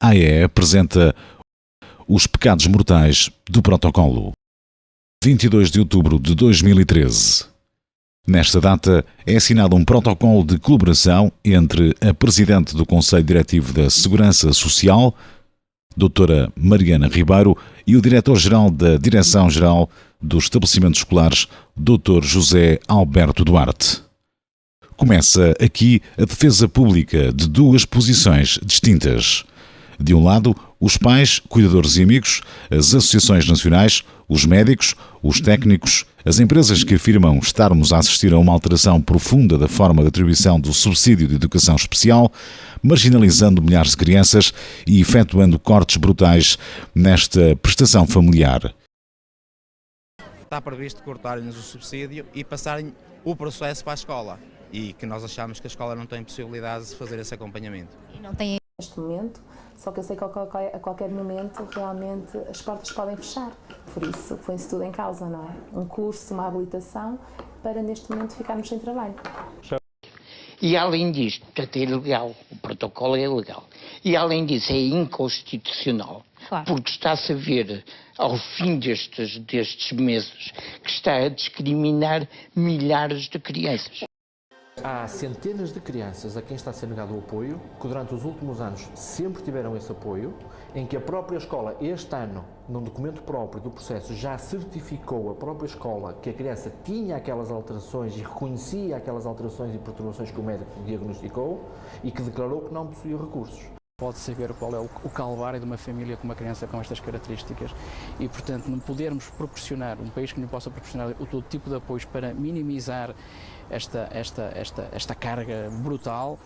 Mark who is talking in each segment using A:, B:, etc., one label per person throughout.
A: AE apresenta os pecados mortais do protocolo. 22 de outubro de 2013. Nesta data é assinado um protocolo de colaboração entre a Presidente do Conselho Diretivo da Segurança Social, Doutora Mariana Ribeiro, e o Diretor-Geral da Direção-Geral dos Estabelecimentos Escolares, Dr. José Alberto Duarte. Começa aqui a defesa pública de duas posições distintas. De um lado, os pais, cuidadores e amigos, as associações nacionais, os médicos, os técnicos, as empresas que afirmam estarmos a assistir a uma alteração profunda da forma de atribuição do subsídio de educação especial, marginalizando milhares de crianças e efetuando cortes brutais nesta prestação familiar.
B: Está previsto cortarem-nos o subsídio e passarem o processo para a escola. E que nós achamos que a escola não tem possibilidade de fazer esse acompanhamento.
C: E não tem
D: neste momento, só que eu sei que a qualquer momento realmente as portas podem fechar. Por isso põe-se tudo em causa, não é? Um curso, uma habilitação, para neste momento ficarmos sem trabalho.
E: E além disto, portanto, é ilegal, o protocolo é ilegal. E além disso é inconstitucional, claro, porque está-se a ver, ao fim destes meses, que está a discriminar milhares de crianças.
F: Há centenas de crianças a quem está a ser negado o apoio, que durante os últimos anos sempre tiveram esse apoio, em que a própria escola, este ano, num documento próprio do processo, já certificou a própria escola que a criança tinha aquelas alterações e reconhecia aquelas alterações e perturbações que o médico diagnosticou e que declarou que não possuía recursos.
G: Pode-se ver qual é o calvário de uma família com uma criança com estas características e, portanto, não podermos proporcionar, um país que não possa proporcionar todo tipo de apoios para minimizar esta carga brutal.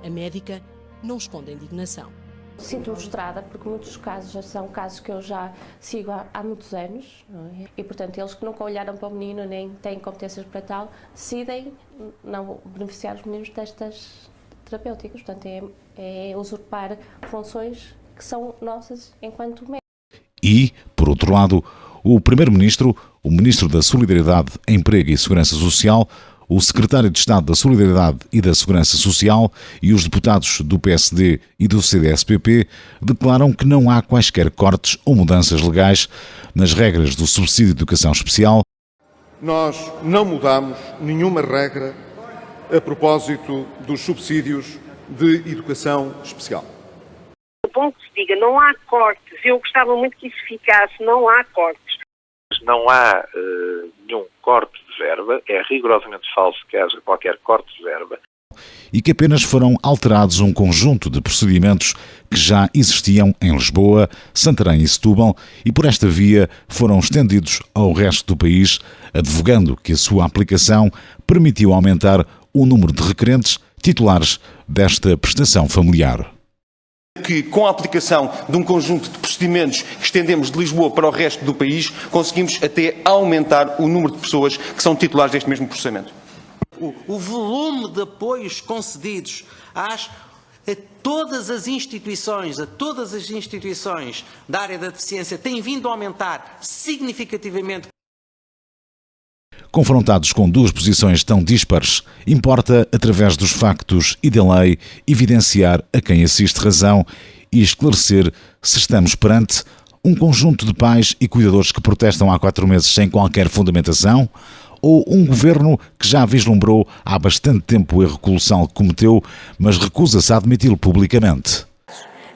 H: A médica não esconde a indignação.
D: Sinto-me frustrada porque muitos casos já são casos que eu já sigo há muitos anos, não é? E, portanto, eles que nunca olharam para o menino nem têm competências para tal, decidem não beneficiar os meninos destas terapêuticas. Portanto, é usurpar funções que são nossas enquanto médicos.
A: E, por outro lado, o Primeiro-Ministro, o Ministro da Solidariedade, Emprego e Segurança Social, o Secretário de Estado da Solidariedade e da Segurança Social e os deputados do PSD e do CDS-PP declaram que não há quaisquer cortes ou mudanças legais nas regras do subsídio de educação especial.
I: Nós não mudamos nenhuma regra a propósito dos subsídios de educação especial.
J: É bom que se diga, não há cortes. Eu gostava muito que isso ficasse, não há cortes.
K: Não há nenhum corte de verba, é rigorosamente falso que haja qualquer corte de verba.
A: E que apenas foram alterados um conjunto de procedimentos que já existiam em Lisboa, Santarém e Setúbal e por esta via foram estendidos ao resto do país, advogando que a sua aplicação permitiu aumentar o número de requerentes titulares desta prestação familiar.
I: Que com a aplicação de um conjunto de procedimentos que estendemos de Lisboa para o resto do país, conseguimos até aumentar o número de pessoas que são titulares deste mesmo processamento.
L: O volume de apoios concedidos a todas as instituições da área da deficiência tem vindo a aumentar significativamente.
A: Confrontados com duas posições tão dispares, importa, através dos factos e da lei, evidenciar a quem assiste razão e esclarecer se estamos perante um conjunto de pais e cuidadores que protestam há 4 meses sem qualquer fundamentação ou um governo que já vislumbrou há bastante tempo o erro colossal que cometeu, mas recusa-se a admiti-lo publicamente.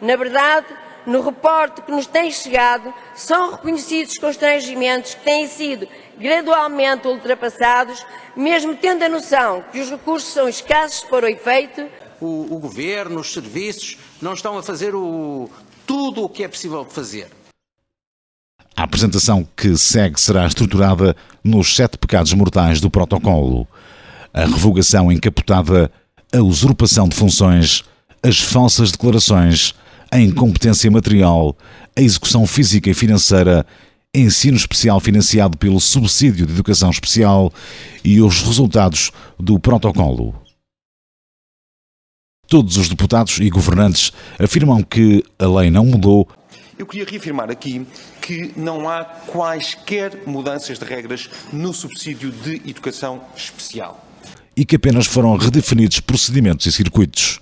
J: Na verdade, no reporte que nos tem chegado, são reconhecidos constrangimentos que têm sido gradualmente ultrapassados, mesmo tendo a noção que os recursos são escassos para o efeito.
L: O governo, os serviços, não estão a fazer tudo o que é possível fazer.
A: A apresentação que segue será estruturada nos 7 pecados mortais do protocolo. A revogação encapotada, a usurpação de funções, as falsas declarações, a incompetência material, a execução física e financeira, ensino especial financiado pelo subsídio de educação especial e os resultados do protocolo. Todos os deputados e governantes afirmam que a lei não mudou.
I: Eu queria reafirmar aqui que não há quaisquer mudanças de regras no subsídio de educação especial.
A: E que apenas foram redefinidos procedimentos e circuitos.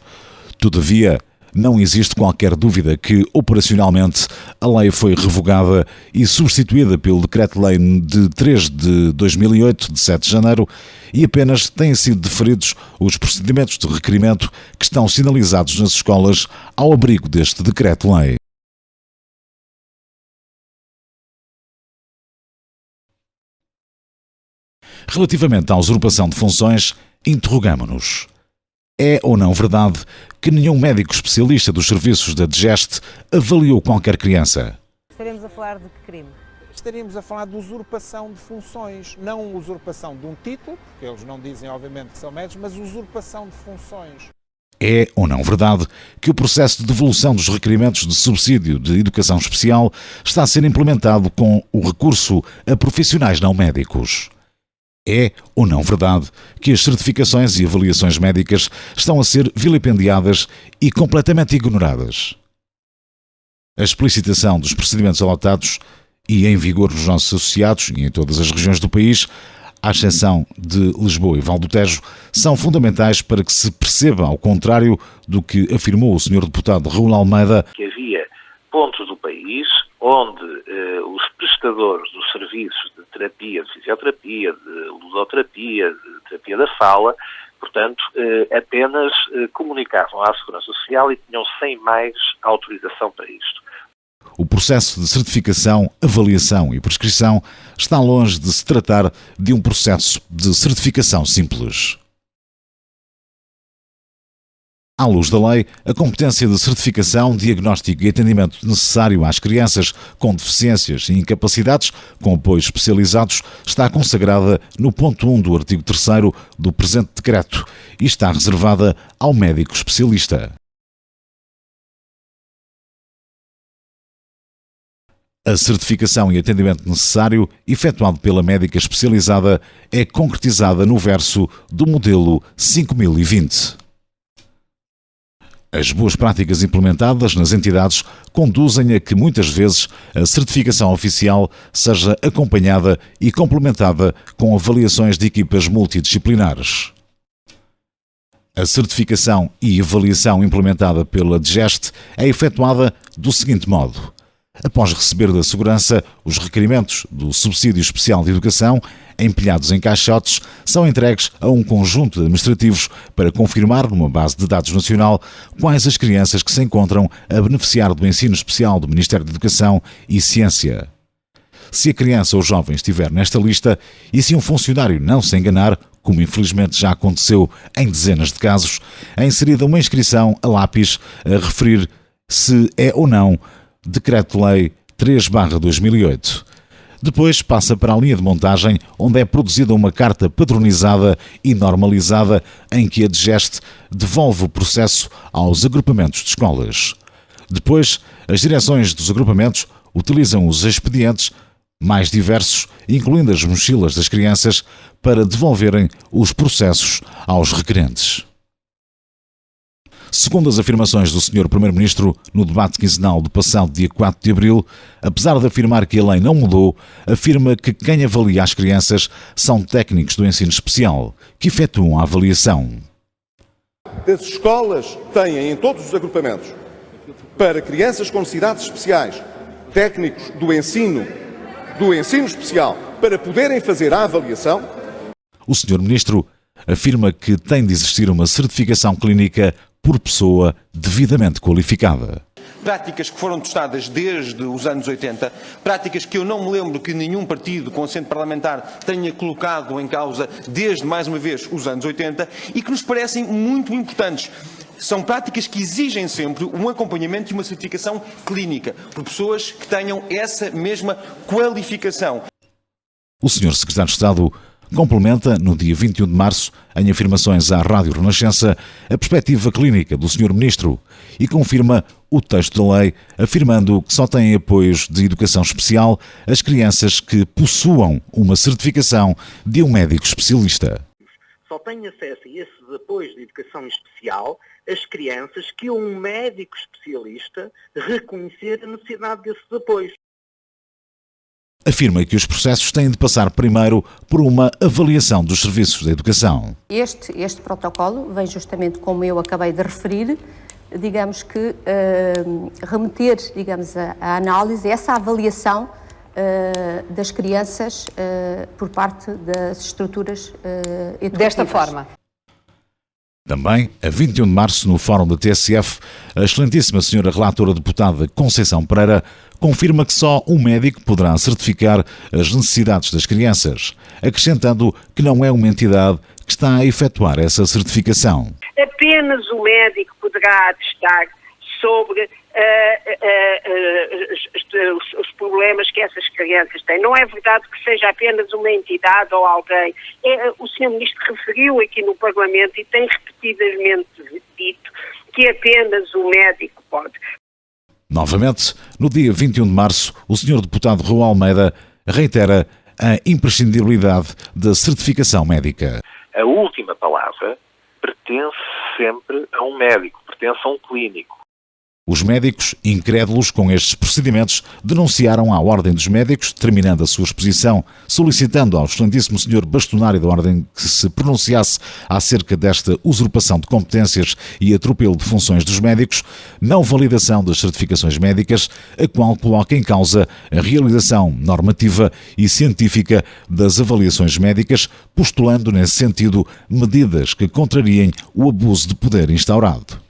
A: Todavia, não existe qualquer dúvida que, operacionalmente, a lei foi revogada e substituída pelo Decreto-Lei de 3 de 2008, de 7 de janeiro, e apenas têm sido deferidos os procedimentos de requerimento que estão sinalizados nas escolas ao abrigo deste Decreto-Lei. Relativamente à usurpação de funções, interrogamo-nos. É ou não verdade que nenhum médico especialista dos serviços da DGEST avaliou qualquer criança?
C: Estaremos a falar de que crime? Estaríamos a falar de usurpação de funções, não usurpação de um título, porque eles não dizem obviamente que são médicos, mas usurpação de funções.
A: É ou não verdade que o processo de devolução dos requerimentos de subsídio de educação especial está a ser implementado com o recurso a profissionais não médicos? É ou não verdade que as certificações e avaliações médicas estão a ser vilipendiadas e completamente ignoradas? A explicitação dos procedimentos adotados e em vigor nos nossos associados e em todas as regiões do país, à exceção de Lisboa e Val do Tejo, são fundamentais para que se perceba, ao contrário do que afirmou o Sr. Deputado Raul Almeida,
K: que havia pontos do país onde os prestadores dos serviços de terapia, de fisioterapia, de ludoterapia, de terapia da fala, portanto, apenas comunicavam à Segurança Social e tinham sem mais autorização para isto.
A: O processo de certificação, avaliação e prescrição está longe de se tratar de um processo de certificação simples. À luz da lei, a competência de certificação, diagnóstico e atendimento necessário às crianças com deficiências e incapacidades com apoios especializados está consagrada no ponto 1 do artigo 3º do presente decreto e está reservada ao médico especialista. A certificação e atendimento necessário, efetuado pela médica especializada, é concretizada no verso do modelo 5020. As boas práticas implementadas nas entidades conduzem a que, muitas vezes, a certificação oficial seja acompanhada e complementada com avaliações de equipas multidisciplinares. A certificação e avaliação implementada pela DGEST é efetuada do seguinte modo. Após receber da Segurança, os requerimentos do Subsídio Especial de Educação, empilhados em caixotes, são entregues a um conjunto de administrativos para confirmar, numa base de dados nacional, quais as crianças que se encontram a beneficiar do ensino especial do Ministério da Educação e Ciência. Se a criança ou jovem estiver nesta lista e se um funcionário não se enganar, como infelizmente já aconteceu em dezenas de casos, é inserida uma inscrição a lápis a referir se é ou não Decreto-Lei 3/2008. Depois passa para a linha de montagem, onde é produzida uma carta padronizada e normalizada em que a DGEST devolve o processo aos agrupamentos de escolas. Depois, as direções dos agrupamentos utilizam os expedientes mais diversos, incluindo as mochilas das crianças, para devolverem os processos aos requerentes. Segundo as afirmações do Sr. Primeiro-Ministro no debate quinzenal do passado dia 4 de abril, apesar de afirmar que a lei não mudou, afirma que quem avalia as crianças são técnicos do ensino especial, que efetuam a avaliação.
M: As escolas têm em todos os agrupamentos, para crianças com necessidades especiais, técnicos do ensino especial, para poderem fazer a avaliação.
A: O Sr. Ministro afirma que tem de existir uma certificação clínica por pessoa devidamente qualificada.
I: Práticas que foram testadas desde os anos 80, práticas que eu não me lembro que nenhum partido com assento parlamentar tenha colocado em causa desde, mais uma vez, os anos 80 e que nos parecem muito importantes. São práticas que exigem sempre um acompanhamento e uma certificação clínica por pessoas que tenham essa mesma qualificação.
A: O Sr. Secretário de Estado complementa, no dia 21 de março, em afirmações à Rádio Renascença, a perspectiva clínica do Sr. Ministro e confirma o texto da lei, afirmando que só têm apoios de educação especial as crianças que possuam uma certificação de um médico especialista.
N: Só têm acesso a esses apoios de educação especial as crianças que um médico especialista reconhecer a necessidade desses apoios.
A: Afirma que os processos têm de passar primeiro por uma avaliação dos serviços da educação.
O: Este protocolo vem justamente, como eu acabei de referir, digamos que, remeter, digamos, a análise, essa avaliação das crianças por parte das estruturas educativas.
P: Desta forma.
A: Também, a 21 de março, no Fórum da TSF, a excelentíssima senhora relatora deputada Conceição Pereira confirma que só um médico poderá certificar as necessidades das crianças, acrescentando que não é uma entidade que está a efetuar essa certificação.
Q: Apenas o médico poderá atestar sobre os problemas que essas crianças têm. Não é verdade que seja apenas uma entidade ou alguém. O Sr. Ministro referiu aqui no Parlamento e tem repetidamente dito que apenas o médico pode.
A: Novamente, no dia 21 de março, o Sr. Deputado Rui Almeida reitera a imprescindibilidade da certificação médica.
K: A última palavra pertence sempre a um médico, pertence a um clínico.
A: Os médicos, incrédulos com estes procedimentos, denunciaram à Ordem dos Médicos, terminando a sua exposição, solicitando ao excelentíssimo Sr. Bastonário da Ordem que se pronunciasse acerca desta usurpação de competências e atropelo de funções dos médicos, não validação das certificações médicas, a qual coloca em causa a realização normativa e científica das avaliações médicas, postulando nesse sentido medidas que contrariem o abuso de poder instaurado.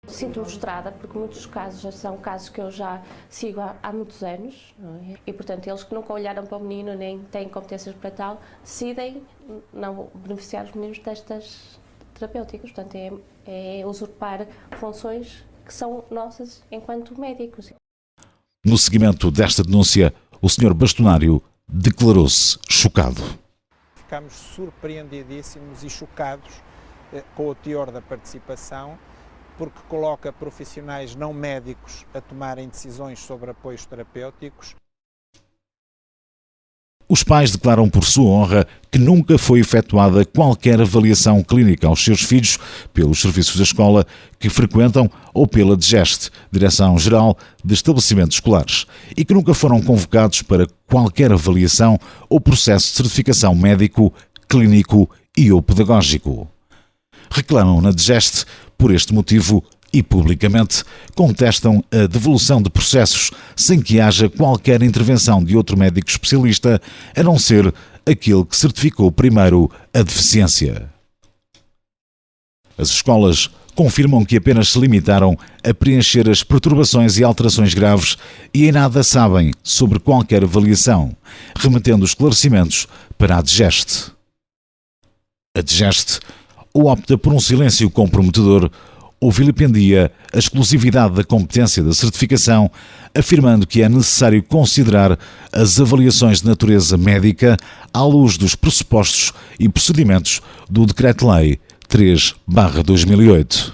D: Sinto-me frustrada porque muitos casos já são casos que eu já sigo há muitos anos, não é? E, portanto, eles que nunca olharam para o menino nem têm competências para tal, decidem não beneficiar os meninos destas terapêuticas. Portanto, é usurpar funções que são nossas enquanto médicos.
A: No seguimento desta denúncia, o Sr. Bastonário declarou-se chocado.
C: Ficamos surpreendidíssimos e chocados com o teor da participação, porque coloca profissionais não médicos a tomarem decisões sobre apoios terapêuticos.
A: Os pais declaram por sua honra que nunca foi efetuada qualquer avaliação clínica aos seus filhos pelos serviços da escola que frequentam ou pela DGEST, Direção-Geral de Estabelecimentos Escolares, e que nunca foram convocados para qualquer avaliação ou processo de certificação médico, clínico e ou pedagógico. Reclamam na DGEST, por este motivo, e publicamente, contestam a devolução de processos sem que haja qualquer intervenção de outro médico especialista, a não ser aquele que certificou primeiro a deficiência. As escolas confirmam que apenas se limitaram a preencher as perturbações e alterações graves e em nada sabem sobre qualquer avaliação, remetendo esclarecimentos para a DGEST. A DGEST ou opta por um silêncio comprometedor ou vilipendia a exclusividade da competência da certificação, afirmando que é necessário considerar as avaliações de natureza médica à luz dos pressupostos e procedimentos do Decreto-Lei 3/2008.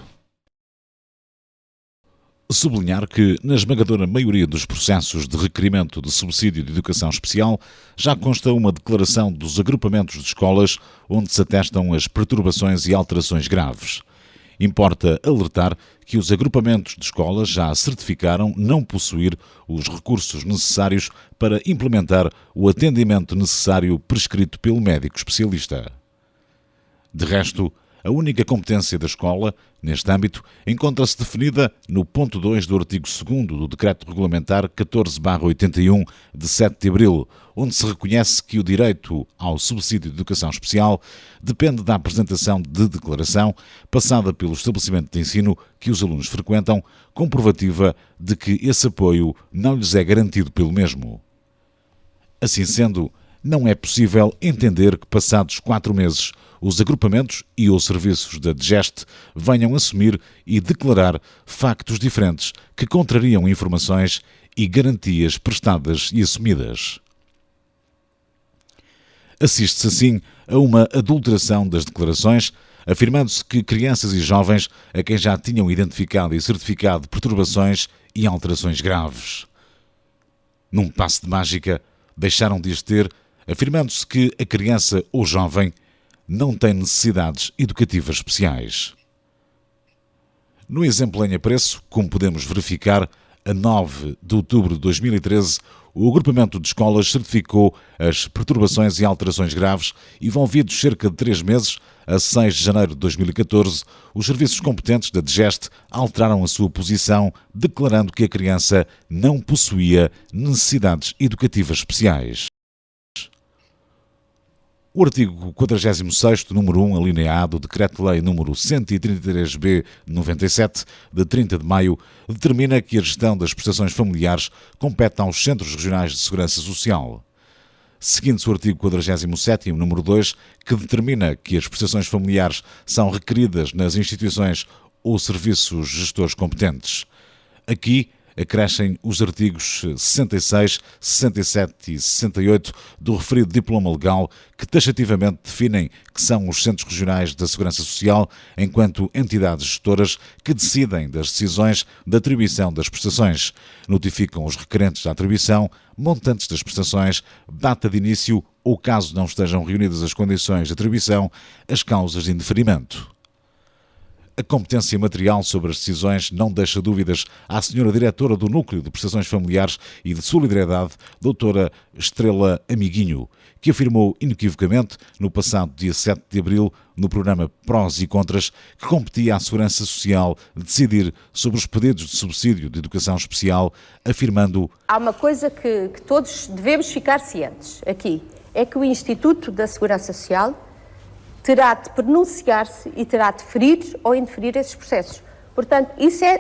A: Sublinhar que, na esmagadora maioria dos processos de requerimento de subsídio de educação especial, já consta uma declaração dos agrupamentos de escolas onde se atestam as perturbações e alterações graves. Importa alertar que os agrupamentos de escolas já certificaram não possuir os recursos necessários para implementar o atendimento necessário prescrito pelo médico especialista. De resto, a única competência da escola, neste âmbito, encontra-se definida no ponto 2 do artigo 2º do Decreto Regulamentar 14/81, de 7 de abril, onde se reconhece que o direito ao subsídio de educação especial depende da apresentação de declaração, passada pelo estabelecimento de ensino que os alunos frequentam, comprovativa de que esse apoio não lhes é garantido pelo mesmo. Assim sendo, não é possível entender que, passados 4 meses, os agrupamentos e os serviços da DGEST venham assumir e declarar factos diferentes que contrariam informações e garantias prestadas e assumidas. Assiste-se assim a uma adulteração das declarações, afirmando-se que crianças e jovens a quem já tinham identificado e certificado perturbações e alterações graves, num passe de mágica, deixaram de as ter, afirmando-se que a criança ou jovem não tem necessidades educativas especiais. No exemplo em apreço, como podemos verificar, a 9 de outubro de 2013, o agrupamento de escolas certificou as perturbações e alterações graves e, envolvidos cerca de 3 meses, a 6 de janeiro de 2014, os serviços competentes da DGEST alteraram a sua posição, declarando que a criança não possuía necessidades educativas especiais. O artigo 46º, número 1, alineado, do Decreto-Lei número 133/97, de 30 de maio, determina que a gestão das prestações familiares compete aos Centros Regionais de Segurança Social. Seguindo-se o artigo 47º, número 2, que determina que as prestações familiares são requeridas nas instituições ou serviços gestores competentes. Aqui acrescem os artigos 66, 67 e 68 do referido diploma legal, que taxativamente definem que são os Centros Regionais da Segurança Social enquanto entidades gestoras que decidem das decisões de atribuição das prestações, notificam os requerentes da atribuição, montantes das prestações, data de início ou, caso não estejam reunidas as condições de atribuição, as causas de indeferimento. A competência material sobre as decisões não deixa dúvidas à senhora diretora do Núcleo de Prestações Familiares e de Solidariedade, doutora Estrela Amiguinho, que afirmou inequivocamente, no passado dia 7 de abril, no programa Prós e Contras, que competia à Segurança Social decidir sobre os pedidos de subsídio de educação especial, afirmando:
O: há uma coisa que todos devemos ficar cientes aqui, é que o Instituto da Segurança Social terá de pronunciar-se e terá de ferir ou indeferir esses processos. Portanto,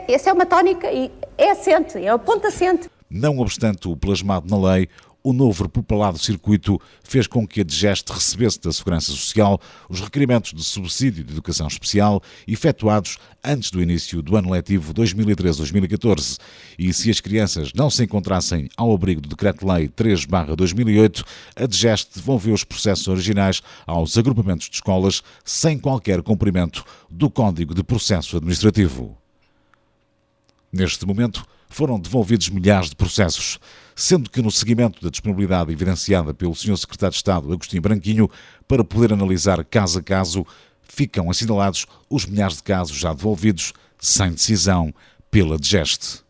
O: essa é uma tónica e é assente, é o ponto assente.
A: Não obstante o plasmado na lei, o novo repopulado circuito fez com que a DGEST recebesse da Segurança Social os requerimentos de subsídio de educação especial efetuados antes do início do ano letivo 2013-2014 e, se as crianças não se encontrassem ao abrigo do Decreto-Lei 3/2008, a DGEST devolveu os processos originais aos agrupamentos de escolas sem qualquer cumprimento do Código de Processo Administrativo. Neste momento, foram devolvidos milhares de processos, sendo que no seguimento da disponibilidade evidenciada pelo Sr. Secretário de Estado, Agostinho Branquinho, para poder analisar caso a caso, ficam assinalados os milhares de casos já devolvidos sem decisão pela DGEST.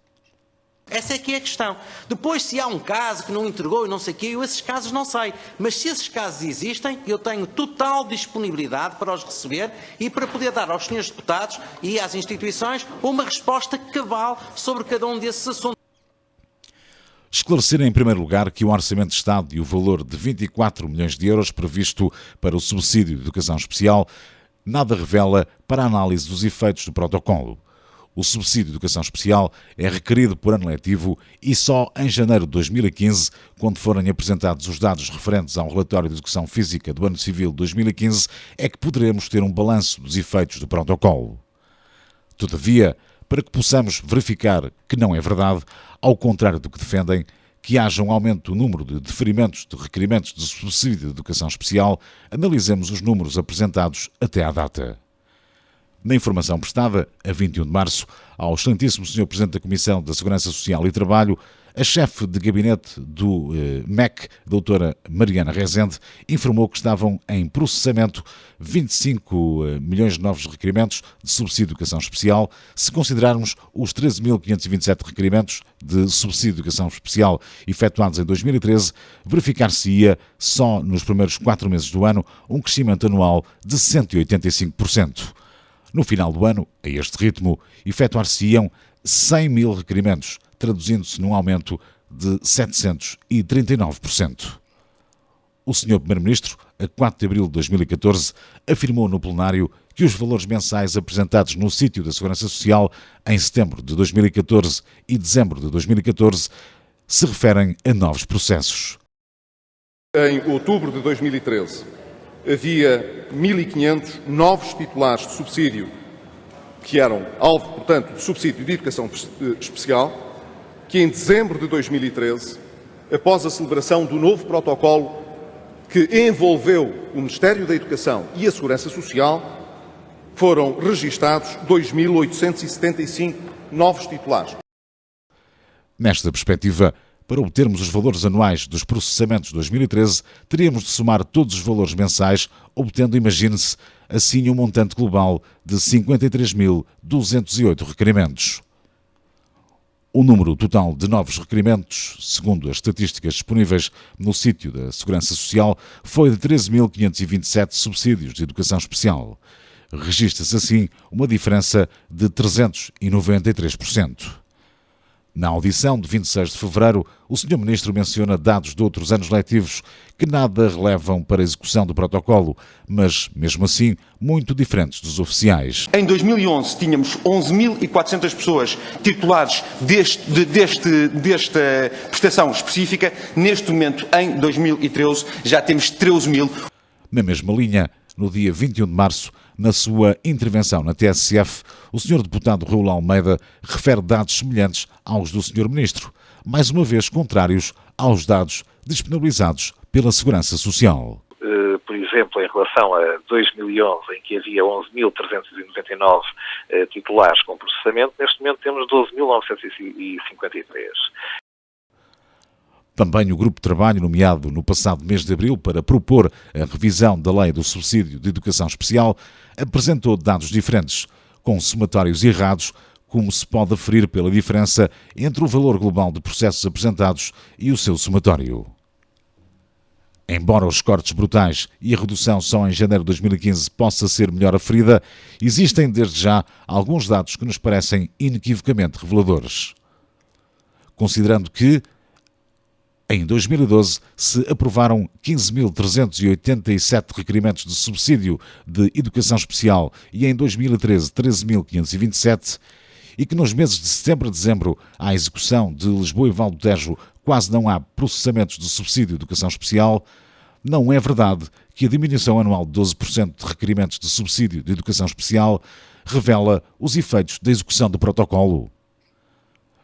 L: Essa é que é a questão. Depois, se há um caso que não entregou e não sei o quê, eu esses casos não sei. Mas se esses casos existem, eu tenho total disponibilidade para os receber e para poder dar aos senhores deputados e às instituições uma resposta cabal sobre cada um desses assuntos.
A: Esclarecer em primeiro lugar que o Orçamento de Estado e o valor de 24 milhões de euros previsto para o subsídio de educação especial nada revela para a análise dos efeitos do protocolo. O subsídio de educação especial é requerido por ano letivo e só em janeiro de 2015, quando forem apresentados os dados referentes ao relatório de educação física do ano civil de 2015, é que poderemos ter um balanço dos efeitos do protocolo. Todavia, para que possamos verificar que não é verdade, ao contrário do que defendem, que haja um aumento do número de deferimentos de requerimentos de subsídio de educação especial, analisemos os números apresentados até à data. Na informação prestada, a 21 de março, ao excelentíssimo Sr. Presidente da Comissão da Segurança Social e Trabalho, a chefe de gabinete do MEC, doutora Mariana Rezende, informou que estavam em processamento 25 milhões de novos requerimentos de subsídio de educação especial. Se considerarmos os 13.527 requerimentos de subsídio de educação especial efetuados em 2013, verificar-se-ia, só nos primeiros 4 meses do ano, um crescimento anual de 185%. No final do ano, a este ritmo, efetuar-se-iam 100 mil requerimentos, traduzindo-se num aumento de 739%. O Sr. Primeiro-Ministro, a 4 de abril de 2014, afirmou no plenário que os valores mensais apresentados no sítio da Segurança Social em setembro de 2014 e dezembro de 2014 se referem a novos processos.
M: Em outubro de 2013, havia 1.500 novos titulares de subsídio que eram alvo, portanto, de subsídio de educação especial, que em dezembro de 2013, após a celebração do novo protocolo que envolveu o Ministério da Educação e a Segurança Social, foram registados 2.875 novos titulares.
A: Nesta perspectiva, para obtermos os valores anuais dos processamentos de 2013, teríamos de somar todos os valores mensais, obtendo, imagine-se, assim um montante global de 53.208 requerimentos. O número total de novos requerimentos, segundo as estatísticas disponíveis no sítio da Segurança Social, foi de 13.527 subsídios de educação especial. Registra-se assim uma diferença de 393%. Na audição de 26 de fevereiro, o Sr. Ministro menciona dados de outros anos letivos que nada relevam para a execução do protocolo, mas, mesmo assim, muito diferentes dos oficiais.
I: Em 2011 tínhamos 11.400 pessoas titulares desta prestação específica. Neste momento, em 2013, já temos 13.000.
A: Na mesma linha, no dia 21 de março, na sua intervenção na TSF, o Sr. Deputado Raul Almeida refere dados semelhantes aos do Sr. Ministro, mais uma vez contrários aos dados disponibilizados pela Segurança Social.
K: Por exemplo, em relação a 2011, em que havia 11.399 titulares com processamento, neste momento temos 12.953.
A: Também o Grupo de Trabalho, nomeado no passado mês de abril para propor a revisão da Lei do Subsídio de Educação Especial, apresentou dados diferentes, com somatórios errados, como se pode aferir pela diferença entre o valor global de processos apresentados e o seu somatório. Embora os cortes brutais e a redução só em janeiro de 2015 possa ser melhor aferida, existem desde já alguns dados que nos parecem inequivocamente reveladores. Considerando que, em 2012, se aprovaram 15.387 requerimentos de subsídio de educação especial e em 2013 13.527, e que nos meses de setembro a dezembro, à execução de Lisboa e Val do Tejo, quase não há processamentos de subsídio de educação especial, não é verdade que a diminuição anual de 12% de requerimentos de subsídio de educação especial revela os efeitos da execução do protocolo.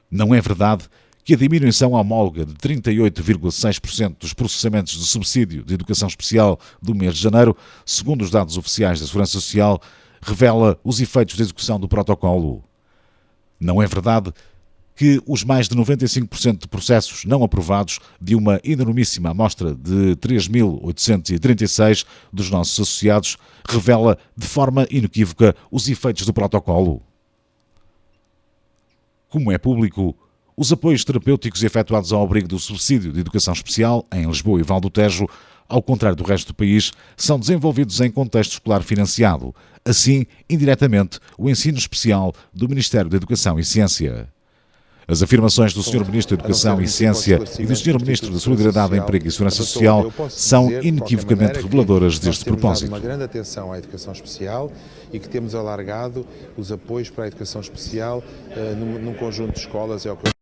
A: Não é verdade que a diminuição homóloga de 38,6% dos processamentos de subsídio de educação especial do mês de janeiro, segundo os dados oficiais da Segurança Social, revela os efeitos da execução do protocolo. Não é verdade que os mais de 95% de processos não aprovados de uma enormíssima amostra de 3.836 dos nossos associados revela de forma inequívoca os efeitos do protocolo. Como é público, os apoios terapêuticos efetuados ao abrigo do subsídio de educação especial em Lisboa e Val do Tejo, ao contrário do resto do país, são desenvolvidos em contexto escolar financiado. Assim, indiretamente, o ensino especial do Ministério da Educação e Ciência. As afirmações do Sr. Ministro da Educação e Ciência e do Sr. Ministro da Solidariedade, Emprego e Segurança Social são inequivocamente reveladoras deste propósito.
P: Uma grande atenção à educação especial e que temos alargado os apoios para a educação especial num conjunto de escolas. É o que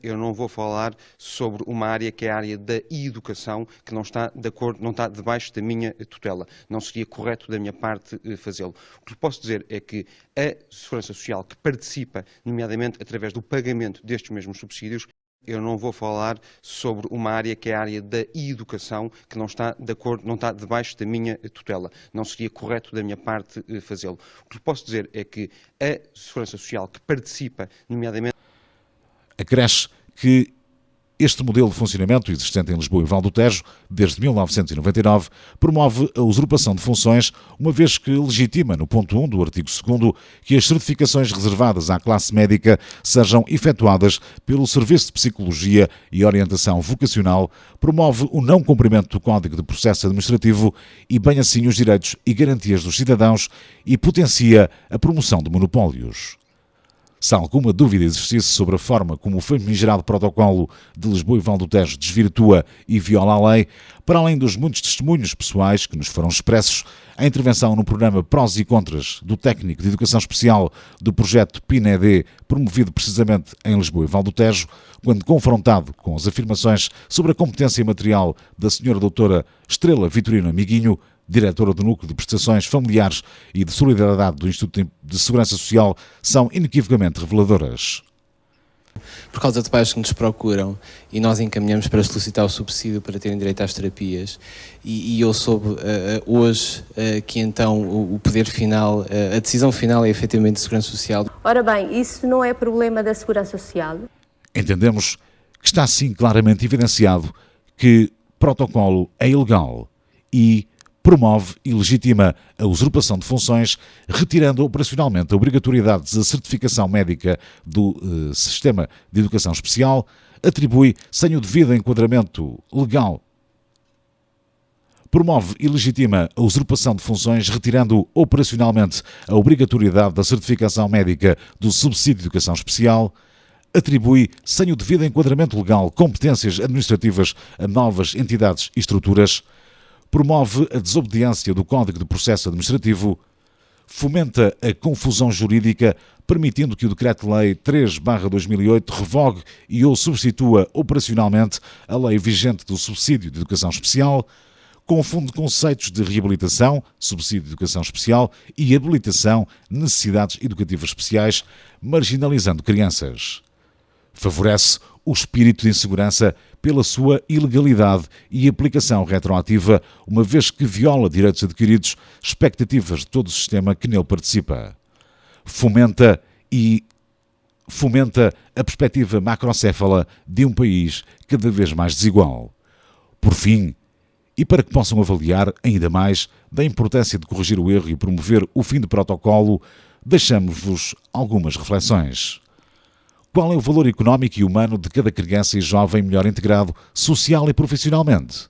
R: Eu não vou falar sobre uma área que é a área da educação, que não está de acordo, não está debaixo da minha tutela. Não seria correto da minha parte fazê-lo. O que lhe posso dizer é que a Segurança Social, que participa, nomeadamente através do pagamento destes mesmos subsídios, eu não vou falar sobre uma área que é a área da educação, que não está de acordo, não está debaixo da minha tutela. Não seria correto da minha parte fazê-lo. O que lhe posso dizer é que a Segurança Social, que participa, nomeadamente...
A: Acresce que este modelo de funcionamento existente em Lisboa e Val do Tejo, desde 1999, promove a usurpação de funções, uma vez que legitima, no ponto 1 do artigo 2º, que as certificações reservadas à classe médica sejam efetuadas pelo Serviço de Psicologia e Orientação Vocacional, promove o não cumprimento do Código de Processo Administrativo e, bem assim, os direitos e garantias dos cidadãos e potencia a promoção de monopólios. Se alguma dúvida existisse sobre a forma como o famigerado protocolo de Lisboa e Val do Tejo desvirtua e viola a lei, para além dos muitos testemunhos pessoais que nos foram expressos, a intervenção no programa Prós e Contras do técnico de educação especial do projeto PINED, promovido precisamente em Lisboa e Val do Tejo, quando confrontado com as afirmações sobre a competência material da Sra. Doutora Estrela Vitorino Amiguinho, diretora do Núcleo de Prestações Familiares e de Solidariedade do Instituto de Segurança Social, são inequivocamente reveladoras.
S: Por causa de pais que nos procuram e nós encaminhamos para solicitar o subsídio para terem direito às terapias e eu soube hoje que então o poder final, a decisão final é efetivamente de Segurança Social.
O: Ora bem, isso não é problema da Segurança Social?
A: Entendemos que está sim claramente evidenciado que o protocolo é ilegal e promove e legitima a usurpação de funções, retirando operacionalmente a obrigatoriedade da certificação médica do Sistema de Educação Especial, atribui, sem o devido enquadramento legal, promove e legitima a usurpação de funções, retirando operacionalmente a obrigatoriedade da certificação médica do subsídio de educação especial, atribui, sem o devido enquadramento legal, competências administrativas a novas entidades e estruturas, promove a desobediência do Código de Processo Administrativo, fomenta a confusão jurídica, permitindo que o Decreto-Lei 3/2008 revogue e ou substitua operacionalmente a lei vigente do subsídio de educação especial, confunde conceitos de reabilitação, subsídio de educação especial, e habilitação, necessidades educativas especiais, marginalizando crianças. Favorece o espírito de insegurança pela sua ilegalidade e aplicação retroativa, uma vez que viola direitos adquiridos, expectativas de todo o sistema que nele participa. Fomenta a perspectiva macrocéfala de um país cada vez mais desigual. Por fim, e para que possam avaliar ainda mais da importância de corrigir o erro e promover o fim do protocolo, deixamos-vos algumas reflexões. Qual é o valor económico e humano de cada criança e jovem melhor integrado social e profissionalmente?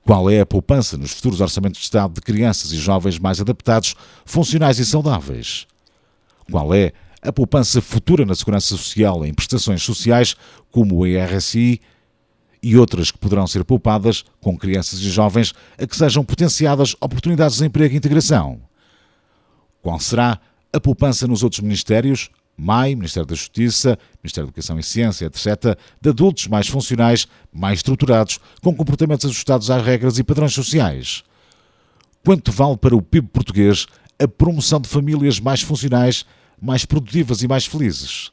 A: Qual é a poupança nos futuros orçamentos de Estado de crianças e jovens mais adaptados, funcionais e saudáveis? Qual é a poupança futura na segurança social em prestações sociais, como o IRSI e outras que poderão ser poupadas com crianças e jovens a que sejam potenciadas oportunidades de emprego e integração? Qual será a poupança nos outros ministérios, MAI, Ministério da Justiça, Ministério da Educação e Ciência, etc., de adultos mais funcionais, mais estruturados, com comportamentos ajustados às regras e padrões sociais? Quanto vale para o PIB português a promoção de famílias mais funcionais, mais produtivas e mais felizes?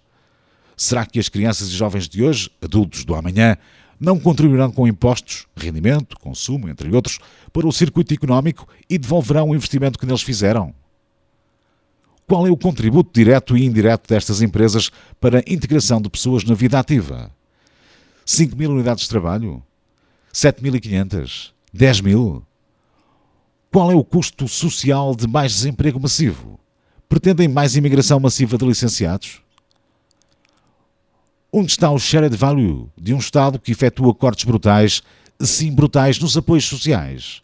A: Será que as crianças e jovens de hoje, adultos do amanhã, não contribuirão com impostos, rendimento, consumo, entre outros, para o circuito económico e devolverão o investimento que neles fizeram? Qual é o contributo direto e indireto destas empresas para a integração de pessoas na vida ativa? 5.000 unidades de trabalho? 7.500? 10.000? Qual é o custo social de mais desemprego massivo? Pretendem mais imigração massiva de licenciados? Onde está o shared value de um Estado que efetua cortes brutais, sim brutais, nos apoios sociais?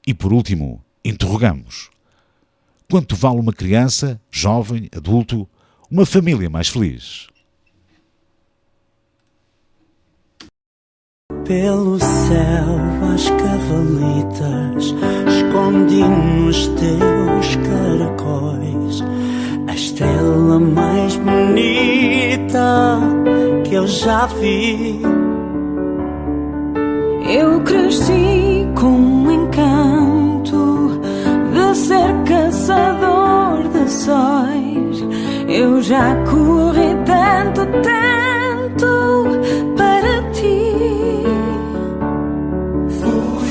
A: E por último, interrogamos: quanto vale uma criança, jovem, adulto, uma família mais feliz?
T: Pelo céu as cavalitas escondi nos teus caracóis a estrela mais bonita que eu já vi.
U: Eu cresci com um encanto de ser caçador de sóis. Eu já corri tanto, tanto para ti.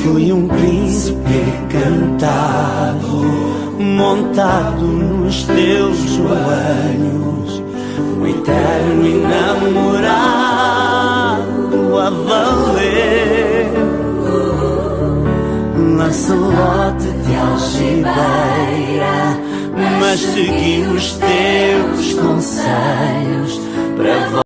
T: Fui um príncipe encantado, montado nos teus joelhos, um eterno enamorado a valer. Lancelote de algibeira, mas segui os teus conselhos para